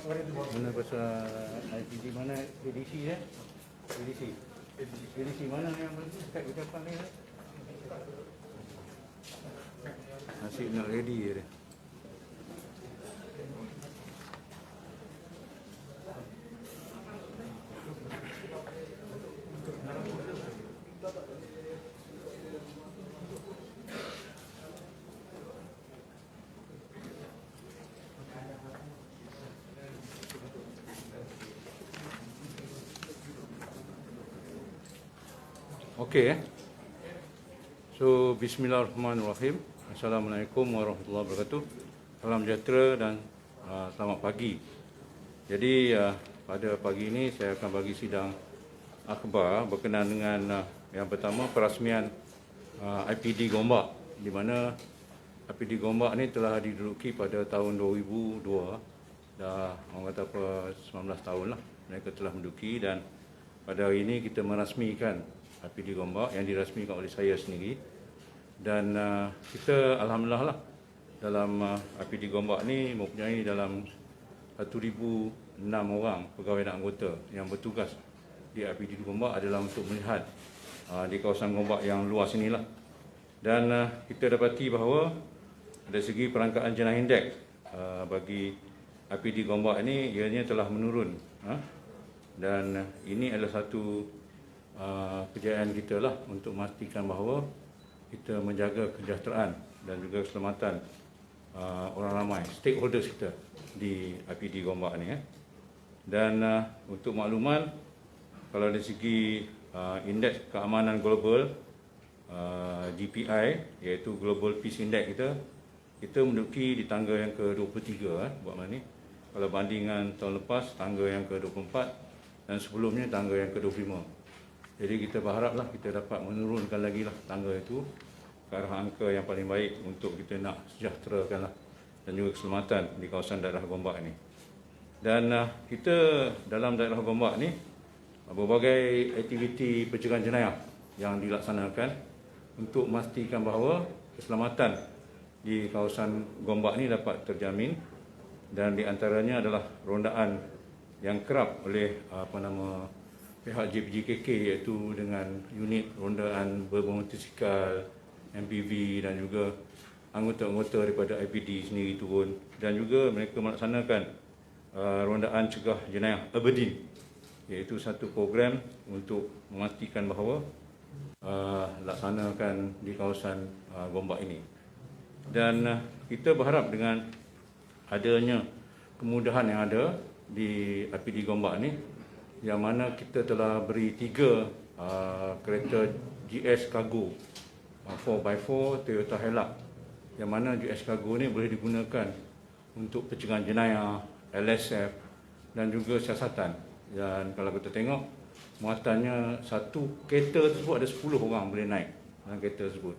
Mana pasal IPD mana ADC ya? ADC mana yang dekat ucapan ni? Masih nak ready je dia. Okey. So bismillahirrahmanirrahim. Assalamualaikum warahmatullahi wabarakatuh. Salam sejahtera dan selamat pagi. Jadi pada pagi ini saya akan bagi sidang akhbar berkenaan dengan yang pertama perasmian IPD Gombak, di mana IPD Gombak ni telah diduduki pada tahun 2002. Dah orang kata apa 19 tahun lah mereka telah menduduki, dan pada hari ini kita merasmikan IPD Gombak yang dirasmikan oleh saya sendiri. Dan kita alhamdulillah lah dalam IPD Gombak ni mempunyai dalam 1,006 orang pegawai dan anggota yang bertugas di IPD Gombak adalah untuk melihat di kawasan Gombak yang luas inilah. Dan kita dapati bahawa dari segi perangkaan jenayah indeks bagi IPD Gombak ini ianya telah menurun, dan ini adalah satu kejayaan kita lah untuk memastikan bahawa kita menjaga kesejahteraan dan juga keselamatan orang ramai, stakeholders kita di IPD Gombak ni. Dan untuk makluman, kalau dari segi indeks keamanan global GPI, iaitu Global Peace Index kita menduduki di tangga yang ke-23 buat mana ni. Kalau bandingan tahun lepas tangga yang ke-24 dan sebelumnya tangga yang ke-25. Jadi kita berharaplah kita dapat menurunkan lagi lah tangga itu ke arah angka yang paling baik untuk kita nak sejahterakan lah dan juga keselamatan di kawasan daerah Gombak ini. Dan kita dalam daerah Gombak ni berbagai aktiviti pencegahan jenayah yang dilaksanakan untuk memastikan bahawa keselamatan di kawasan Gombak ni dapat terjamin, dan di antaranya adalah rondaan yang kerap oleh pihak JPJKK, iaitu dengan unit rondaan bermotosikal, MPV, dan juga anggota-anggota daripada IPD sendiri turun, dan juga mereka melaksanakan rondaan cegah jenayah Aberdeen, iaitu satu program untuk memastikan bahawa laksanakan di kawasan Gombak ini. Dan kita berharap dengan adanya kemudahan yang ada di IPD Gombak ni, yang mana kita telah beri 3 kereta GS Cargo 4x4 Toyota Hilux, yang mana GS Cargo ni boleh digunakan untuk pencegahan jenayah, LSF dan juga siasatan. Dan kalau kita tengok muatannya, satu kereta tersebut ada 10 orang boleh naik dalam kereta tersebut.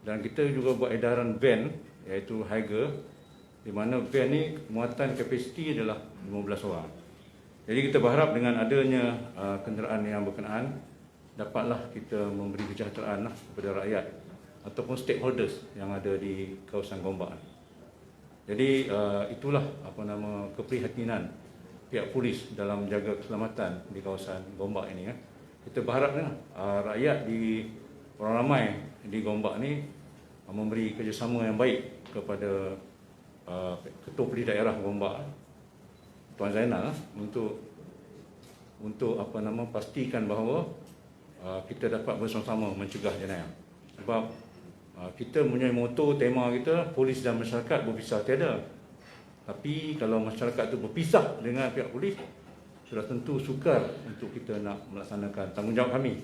Dan kita juga buat edaran van, iaitu Higer, di mana van ni muatan kapasiti adalah 15 orang. Jadi kita berharap dengan adanya kenderaan yang berkenaan dapatlah kita memberi kesejahteraan kepada rakyat ataupun stakeholders yang ada di kawasan Gombak. Jadi itulah keprihatinan pihak polis dalam menjaga keselamatan di kawasan Gombak ini. Kita berharap rakyat di orang ramai di Gombak ni memberi kerjasama yang baik kepada Ketua Polis Daerah Gombak, Tuan Zainal, untuk pastikan bahawa kita dapat bersama-sama mencegah jenayah. Sebab kita mempunyai moto, tema kita, polis dan masyarakat berpisah tiada. Tapi kalau masyarakat itu berpisah dengan pihak polis, sudah tentu sukar untuk kita nak melaksanakan tanggungjawab kami,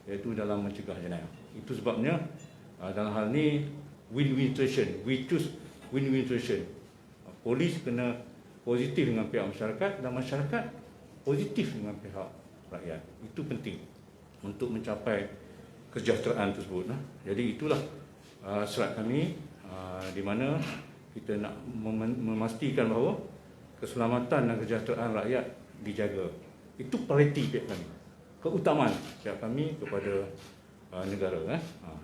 iaitu dalam mencegah jenayah. Itu sebabnya dalam hal ini win-win situation. We choose win-win situation. Polis kena positif dengan pihak masyarakat dan masyarakat positif dengan pihak rakyat. Itu penting untuk mencapai kesejahteraan tersebut. Jadi itulah serat kami, di mana kita nak memastikan bahawa keselamatan dan kesejahteraan rakyat dijaga. Itu prioriti pihak kami, keutamaan pihak kami kepada negara.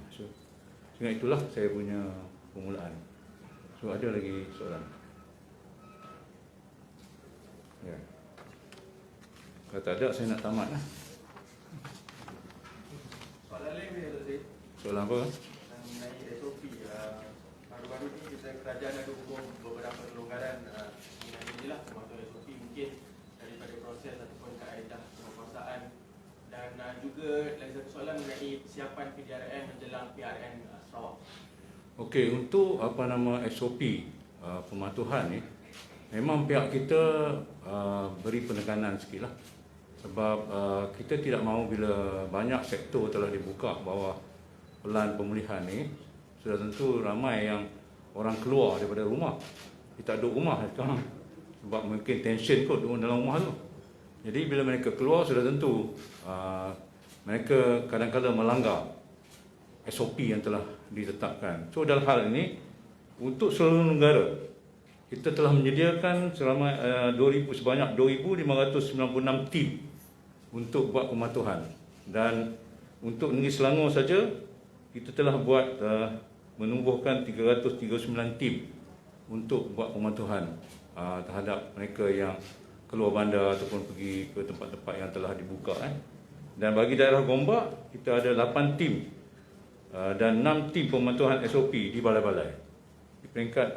So, dengan itulah saya punya permulaan. So ada lagi soalan? Ya. Kalau tak ada, saya nak tamat lah. Soalan lain dia tadi. Soalan apa? Mengenai SOP. Baru-baru ni kita kerajaan ada umum beberapa kelonggaran mengenai inilah termasuk SOP mungkin daripada proses ataupun kaedah penguasaan dan juga lagi satu soalan mengenai persiapan PDRN menjelang PRN Sarawak. Okey, untuk SOP pematuhan ni, memang pihak kita beri penekanan sikit lah. Sebab kita tidak mahu bila banyak sektor telah dibuka bawah pelan pemulihan ni, sudah tentu ramai yang orang keluar daripada rumah. Dia tak duduk rumah sekarang. Sebab mungkin tension kot duduk dalam rumah tu. Jadi bila mereka keluar, sudah tentu mereka kadang-kadang melanggar SOP yang telah ditetapkan. So dalam hal ini, untuk seluruh negara, kita telah menyediakan selama sebanyak 2,596 tim untuk buat pematuhan. Dan untuk negeri Selangor saja, kita telah buat menubuhkan 339 tim untuk buat pematuhan terhadap mereka yang keluar bandar ataupun pergi ke tempat-tempat yang telah dibuka. Dan bagi daerah Gombak, kita ada 8 tim dan 6 tim pematuhan SOP di balai-balai. Di peringkat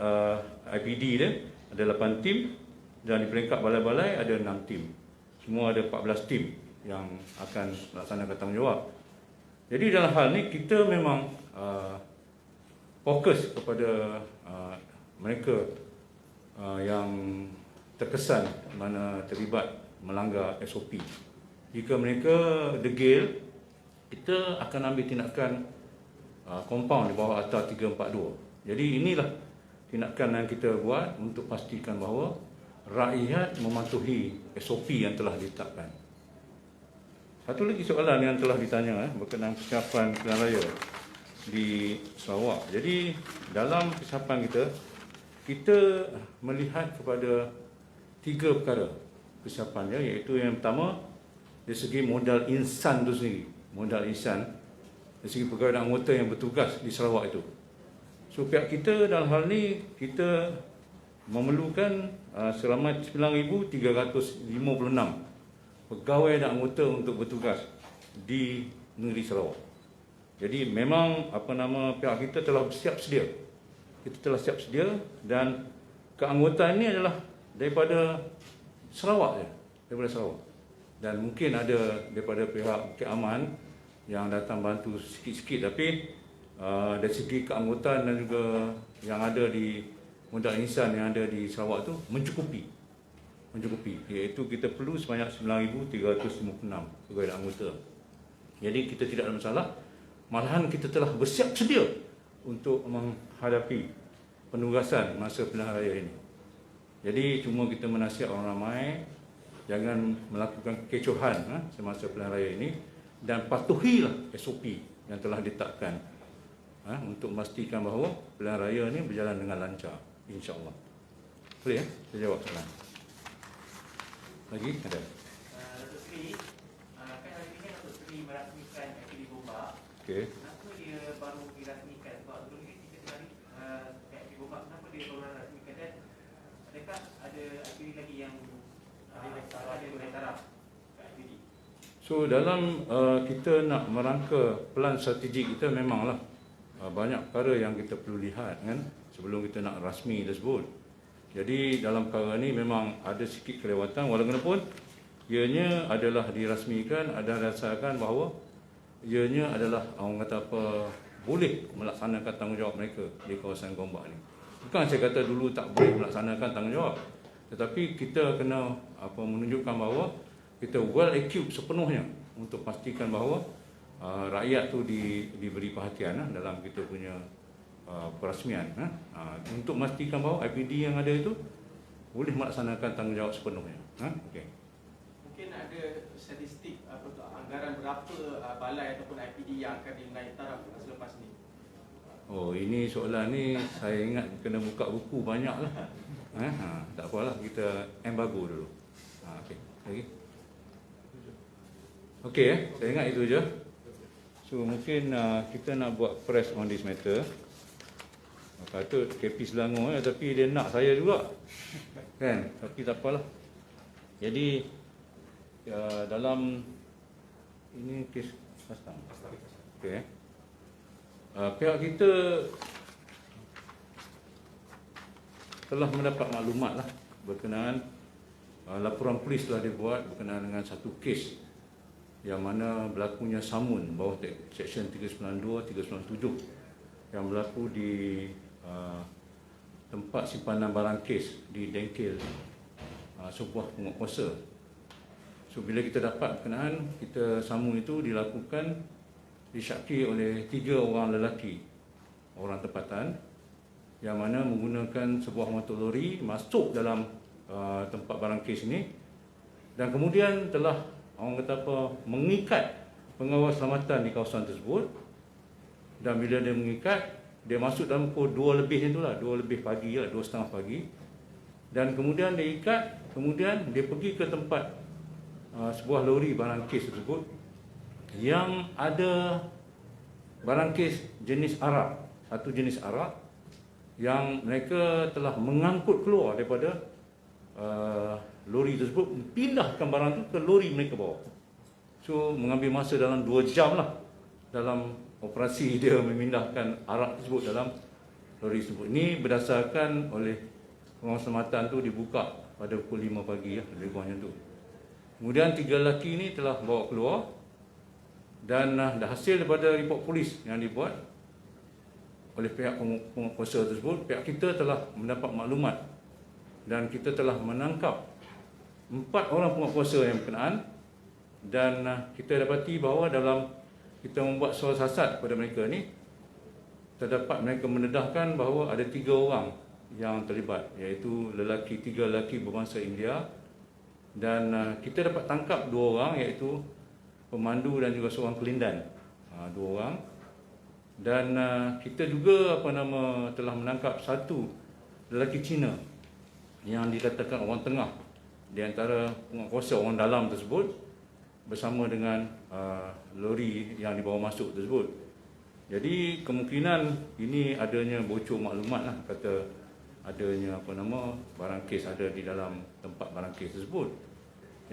IPD dia ada 8 tim dan di peringkat balai-balai ada 6 tim. Semua ada 14 tim yang akan melaksanakan tanggungjawab. Jadi dalam hal ni kita memang fokus kepada mereka yang terkesan mana terlibat melanggar SOP. Jika mereka degil, kita akan ambil tindakan compound di bawah Akta 342. Jadi inilah tindakan yang kita buat untuk pastikan bahawa rakyat mematuhi SOP yang telah ditetapkan. Satu lagi soalan yang telah ditanya berkenaan persiapan pilihan raya di Sarawak. Jadi dalam persiapan kita melihat kepada 3 perkara persiapannya, iaitu yang pertama dari segi modal insan itu sendiri. Modal insan dari segi pegawai dan anggota yang bertugas di Sarawak itu. So pihak kita dalam hal ni kita memerlukan selama 9,356 pegawai dan anggota untuk bertugas di negeri Sarawak. Jadi memang pihak kita telah bersiap sedia. Kita telah siap sedia dan keanggotaan ini adalah daripada Sarawak je, daripada Sarawak. Dan mungkin ada daripada pihak Bukit Aman yang datang bantu sikit-sikit, tapi dari segi keanggotaan dan juga yang ada di modal insan yang ada di Sarawak tu mencukupi, iaitu kita perlu sebanyak 9,356 pegawai dan anggota. Jadi kita tidak ada masalah, malahan kita telah bersiap sedia untuk menghadapi penugasan masa pilihan raya ini. Jadi cuma kita menasihat orang ramai jangan melakukan kecohan semasa pilihan raya ini dan patuhilah SOP yang telah ditetapkan untuk memastikan bahawa pilihan raya ini berjalan dengan lancar, insya-Allah. Boleh saya jawab soalan. Lagi ada? Datuk Seri, kan hari ini Datuk Seri merasmikan FPD Gombak. Okey. Kenapa dia baru dirasmikan? Sebab dulu ni 3 hari FPD Gombak, kenapa dia baru merasmikan dan adakah ada FPD lagi yang ada dua taraf kat FPD? So dalam kita nak merangka pelan strategik kita, memanglah banyak perkara yang kita perlu lihat kan sebelum kita nak rasmi tersebut. Jadi dalam perkara ni memang ada sikit kelewatan, walaupun ianya adalah dirasmikan, ada rasakan bahawa ianya adalah orang kata apa, boleh melaksanakan tanggungjawab mereka di kawasan Gombak ni. Bukan saya kata dulu tak boleh melaksanakan tanggungjawab, tetapi kita kena menunjukkan bahawa kita well equipped sepenuhnya untuk pastikan bahawa rakyat tu diberi perhatian dalam kita punya perasmian untuk memastikan bahawa IPD yang ada itu boleh melaksanakan tanggungjawab sepenuhnya. Okey. Mungkin ada statistik anggaran berapa balai ataupun IPD yang akan dinaik taraf selepas ni? Oh, ini soalan ni saya ingat kena buka buku banyak lah. Tak apalah, kita embargo dulu. Okey. Lagi? Okey, saya ingat itu je. So mungkin kita nak buat press on this matter. Kata KP Selangor tapi dia nak saya juga. Kan? Tapi tak apalah. Jadi dalam ini kes custom. Okey. Pihak kita telah mendapat maklumat lah berkenaan laporan polis telah dibuat berkenaan dengan satu kes yang mana berlakunya samun bawah Seksyen 392, 397 yang berlaku di tempat simpanan barang kes di Dengkel sebuah penguatkuasa. So bila kita dapat berkenaan, kita samun itu dilakukan disyaki oleh 3 orang lelaki, orang tempatan yang mana menggunakan sebuah motor lori masuk dalam tempat barang kes ini dan kemudian telah orang kata apa mengikat pengawal selamatan di kawasan tersebut. Dan bila dia mengikat, dia masuk dalam pukul 2 lebih macam itulah, 2 lebih pagi lah, 2:30 pagi. Dan kemudian dia ikat, kemudian dia pergi ke tempat sebuah lori barang kes tersebut yang ada barang kes jenis arak, satu jenis arak yang mereka telah mengangkut keluar daripada lori tersebut, pindahkan barang itu ke lori mereka bawa. So mengambil masa dalam 2 jam lah dalam operasi dia memindahkan arak tersebut dalam lori tersebut. Ini berdasarkan oleh pengawal selamatan tu dibuka pada pukul 5 pagi ya, lebih kurang macam tu. Kemudian 3 lelaki ini telah bawa keluar dan dah hasil daripada report polis yang dibuat oleh pihak penguatkuasa tersebut, pihak kita telah mendapat maklumat dan kita telah menangkap 4 orang penguatkuasa yang berkenaan dan kita dapati bahawa dalam kita membuat soal siasat kepada mereka ni, terdapat mereka mendedahkan bahawa ada 3 orang yang terlibat, iaitu 3 lelaki berbangsa India dan kita dapat tangkap 2 orang, iaitu pemandu dan juga seorang kelindan, 2 orang. Dan kita juga telah menangkap 1 lelaki Cina yang dikatakan orang tengah di antara penguatkuasa orang dalam tersebut bersama dengan lori yang dibawa masuk tersebut. Jadi kemungkinan ini adanya bocor maklumat lah, kata adanya barang kes ada di dalam tempat barang kes tersebut.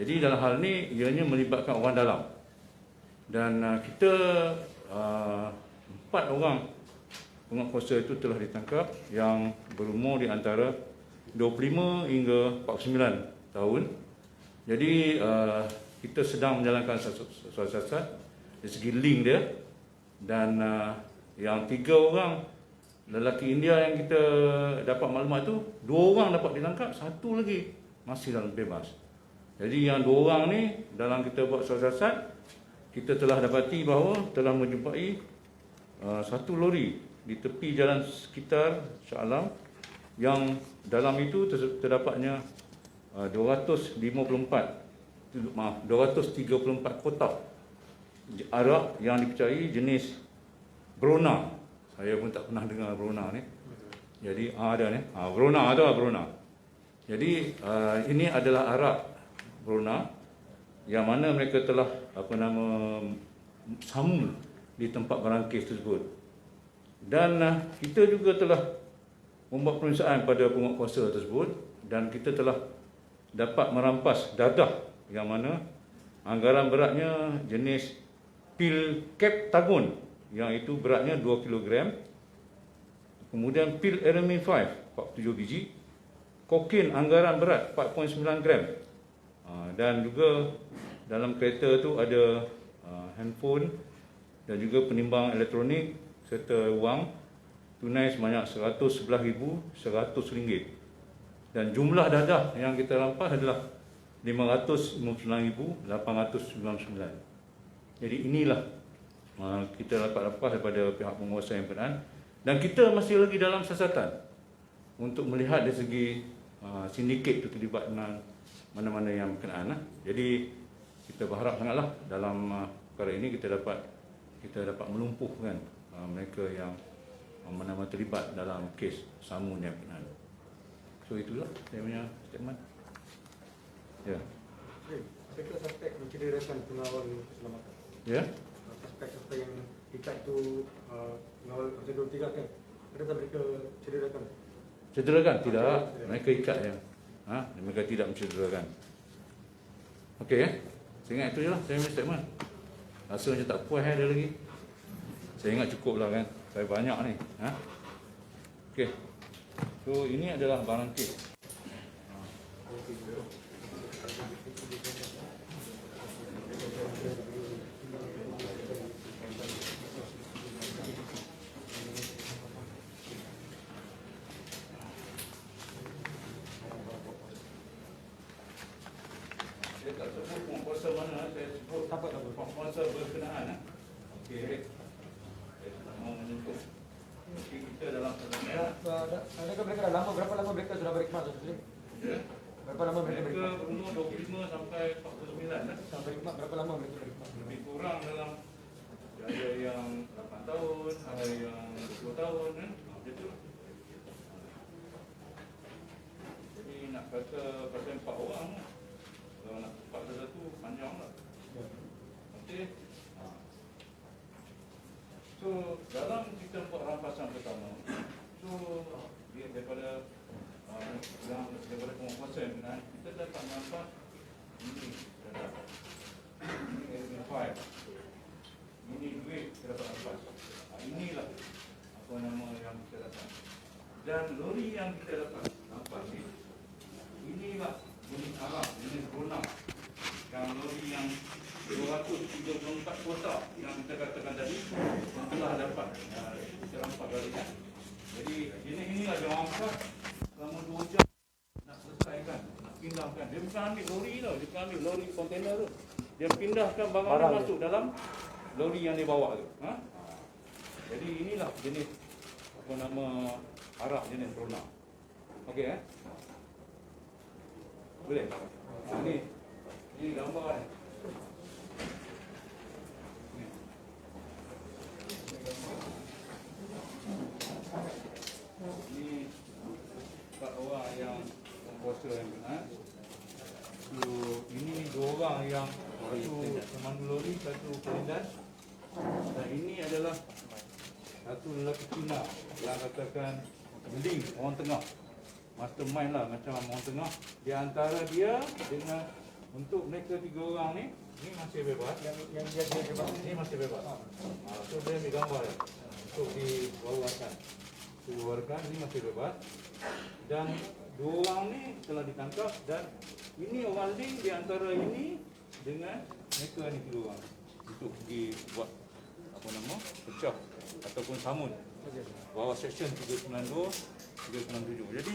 Jadi dalam hal ni ianya melibatkan orang dalam. Dan kita 4 orang penguatkuasa itu telah ditangkap yang berumur di antara 25 hingga 49 tahun. Jadi kita sedang menjalankan soal siasat dari segi link dia dan yang 3 orang lelaki India yang kita dapat maklumat tu, 2 orang dapat ditangkap, 1 lagi masih dalam bebas. Jadi yang 2 orang ni dalam kita buat soal siasat, kita telah dapati bahawa telah menjumpai 1 lori di tepi jalan sekitar Shah Alam yang dalam itu terdapatnya 234 kotak arak yang dipercayai jenis Brona. Saya pun tak pernah dengar Brona ni. Jadi ada ni, Brona ada Brona. Jadi ini adalah arak Brona yang mana mereka telah samun di tempat barang kes tersebut. Dan kita juga telah membuat pemeriksaan pada penguatkuasa tersebut dan kita telah dapat merampas dadah yang mana anggaran beratnya jenis pil Captagon yang itu beratnya 2 kg. Kemudian pil Eramin 5 47 biji, kokain anggaran berat 4.9 gram. Dan juga dalam kereta tu ada handphone dan juga penimbang elektronik serta wang tunai sebanyak RM111,100 dan jumlah dadah yang kita rampas adalah RM559,899. Jadi inilah kita dapat rampas daripada pihak penguasa yang berkenaan dan kita masih lagi dalam siasatan untuk melihat dari segi sindiket itu terlibat dengan mana-mana yang berkenaan. Jadi kita berharap sangatlah dalam perkara ini kita dapat melumpuhkan mereka yang mana-mana terlibat dalam kes samun yang berkenaan. So itulah saya punya statement. Ya. Adakah suspek mencederakan pengawal keselamatan? Ya. Suspek yang ikat itu pengawal prosedur 3 kan? Adakah mereka cederakan? Cederakan? Tidak. Mereka ikat ya. Mereka tidak mencederakan. Okey ya. Saya ingat itu je lah saya punya statement. Rasa macam tak puas dia lagi. Saya ingat cukup lah kan. Saya banyak ni. Okey. So ini adalah barang kes. Saya tak sebut penguasa mana, saya sebut penguasa berkenaan. Okey. Saya tak mau menyentuh. Okey, kita dalam perjalanan. Adakah mereka dah lama? Berapa lama mereka sudah berkhidmat, Tuan Sri? Ya. Berapa lama mereka Mereka berkhidmat? umur 25 sampai 49 lah. Sampai berkhidmat, berapa lama mereka berkhidmat? Lebih kurang dalam ada yang 8 tahun, ada yang 20 tahun kan. Macam tu. Jadi nak kata pasal 4 orang, kalau nak cepat satu panjang lah. Ya. Okey. So dalam kita buat rampasan pertama, so dia daripada yang daripada penguasa kan, kita dapat nampak ini ini file, ini duit kita dapat nampak. Inilah apa nama yang kita dapat. Dan lori yang kita dapat nampak ni, inilah jenis Arab, jenis Brunei. Yang lori yang 234 kotak yang kita katakan tadi yang telah dapat kita nampak dari kan. Jadi jenis inilah dia angkat selama 2 jam nak selesaikan, nak pindahkan. Dia bukan ambil lori tau, dia bukan ambil lori kontainer tu. Dia pindahkan barang masuk dalam lori yang dia bawa tu. Jadi inilah jenis apa nama Arab jenis Brunei. Okey boleh? Ini gambar ni. Ini 4 orang yang berkuasa yang benar. So, ini 2 orang yang satu pemandu lori, satu pelindas. Dan ini adalah satu lelaki Cina yang katakan leading orang tengah. Mastermind lah macam orang tengah. Di antara dia dengan untuk mereka 3 orang ni masih bebas. Yang dia bebas Ini masih bebas. So dia ambil gambar ya, untuk dibawakan. Dikeluarkan, ini masih bebas. Dan 2 orang ni telah ditangkap dan ini orang link di antara ini dengan mereka ni 3 orang untuk dibuat apa nama pecah ataupun samun bawah seksyen 392, 397. Jadi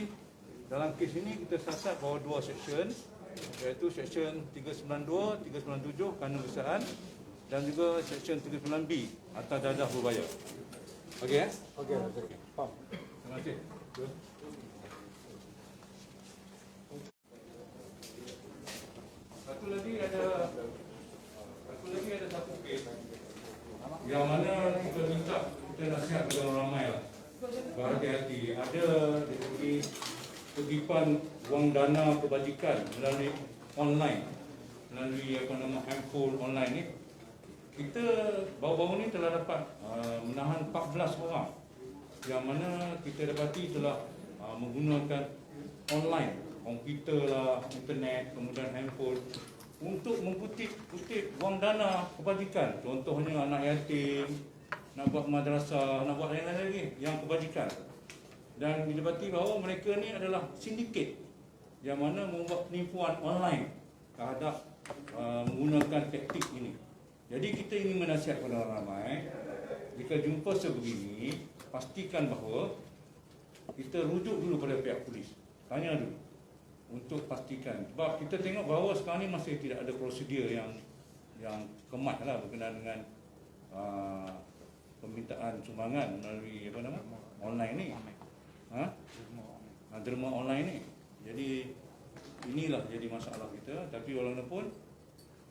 dalam kes ini kita siasat bawah 2 seksyen, iaitu seksyen 392, 397 kanun kesalahan dan juga seksyen 39B atas dadah berbayar. Okey Okey, faham. Terima kasih. Satu lagi ada satu kes yang mana kita minta, kita nasihat kepada orang ramai lah. Berhati-hati. Ada dari segi kutipan wang dana kebajikan melalui online, melalui apa nama handphone online ni. Kita baru-baru ni telah dapat menahan 14 orang yang mana kita dapati telah menggunakan online, komputer lah, internet, kemudian handphone untuk mengutip wang dana kebajikan. Contohnya anak yatim, nak buat madrasah, nak buat lain-lain lagi yang kebajikan. Dan didapati bahawa mereka ni adalah sindiket yang mana membuat penipuan online terhadap menggunakan taktik ini. Jadi kita ingin menasihatkan orang ramai, jika jumpa sebegini, pastikan bahawa kita rujuk dulu pada pihak polis. Tanya dulu untuk pastikan. Sebab kita tengok bahawa sekarang ni masih tidak ada prosedur yang kemat lah berkenaan dengan permintaan sumbangan melalui apa nama online ni. Derma online ni. Jadi inilah jadi masalah kita. Tapi walaupun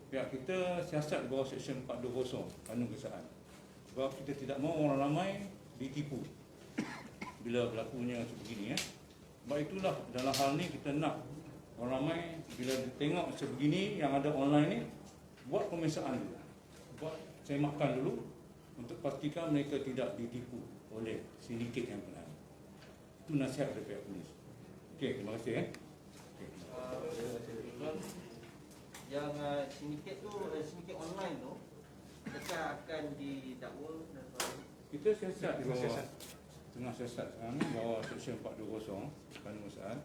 pihak kita siasat bawah seksyen 420 kanun kesalahan. Sebab kita tidak mahu orang ramai ditipu bila berlakunya sebegini Sebab itulah dalam hal ni kita nak orang ramai bila tengok sebegini yang ada online ni, buat pemeriksaan dulu, buat semakan dulu untuk pastikan mereka tidak ditipu oleh sindiket yang benar. Itu nasihat dari pihak polis. Okey, terima kasih. Okay. yang sindiket tu, sindiket online tu, adakah akan didakwa dan sebagainya? Kita siasat di bawah tengah siasat sekarang ni bawah Seksyen 420 Kanun Usahaan.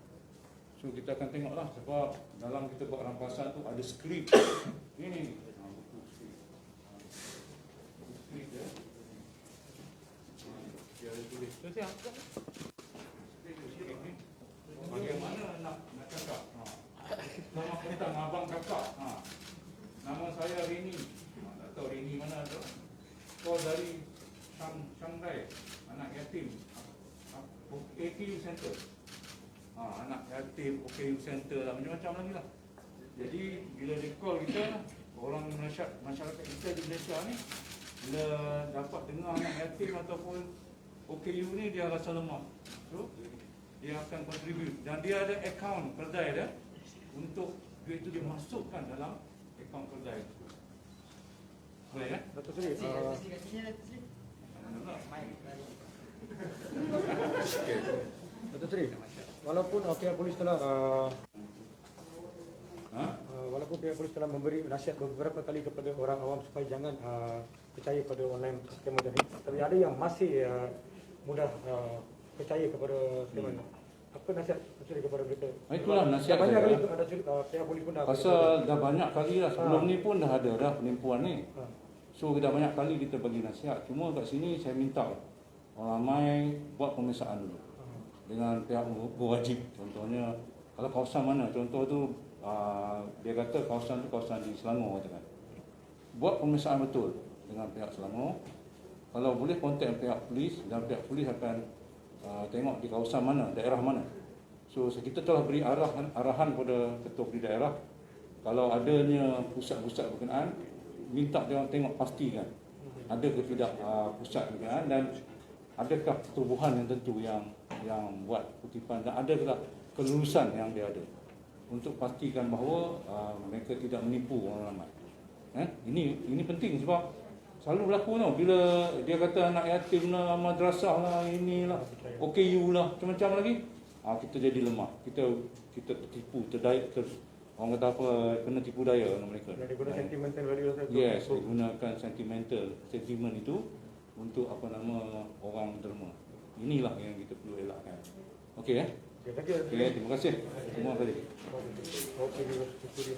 So kita akan tengoklah sebab dalam kita buat rampasan tu ada skrip. Ini buku skrip. Buku skrip dia. Dia ada tulis. Skrip ni. Bagaimana nak cakap? Nama kita abang kakak. Nama saya Rini. Tak tahu Rini mana tu. Kau dari Shanghai, anak yatim, AKU Center. Anak yatim, OKU Center lah, macam-macam lagi lah. Jadi bila dia call kita, orang masyarakat kita di Malaysia ni, bila dapat dengar anak yatim ataupun OKU ni, dia rasa lemah. So dia akan contribute dan dia ada akaun kedai dia untuk duit itu dia masukkan dalam akaun kedai itu. Boleh kan? Datuk Seri, Datuk Seri, walaupun pihak polis telah walaupun pihak polis telah memberi nasihat beberapa kali kepada orang awam supaya jangan percaya pada online scam tadi, tapi ada yang masih mudah percaya kepada scam. Apa nasihat Datuk Seri kepada mereka? Itulah nasihat banyak saya. kali ada pihak polis pun dah Pasal dah banyak kali lah sebelum ni pun dah ada dah penipuan ni. So dah banyak kali kita bagi nasihat. Cuma kat sini saya minta orang ramai buat pemeriksaan dulu dengan pihak berwajib. Contohnya kalau kawasan mana, contoh tu dia kata kawasan tu kawasan di Selangor katakan. Buat pemeriksaan betul dengan pihak Selangor. Kalau boleh kontak pihak polis dan pihak polis akan tengok di kawasan mana, daerah mana. So kita telah beri arahan pada ketua di daerah. Kalau adanya pusat-pusat berkenaan, minta dia orang tengok pastikan ada ke tidak pusat berkenaan dan adakah pertubuhan yang tentu yang buat kutipan dan ada ke tak kelulusan yang dia ada untuk pastikan bahawa mereka tidak menipu orang ramai. Ini penting sebab selalu berlaku tau bila dia kata anak yatim lah, madrasah lah, inilah, OKU lah, macam-macam lagi. Kita jadi lemah. Kita tertipu, terdaya, orang kata apa, kena tipu daya dengan mereka. Dia guna sentimental value lah. Yes, dia gunakan sentimen itu untuk orang derma. Inilah yang kita perlu elakkan. Okey ya? Okey, terima kasih. Semua tadi. Okey, terima kasih.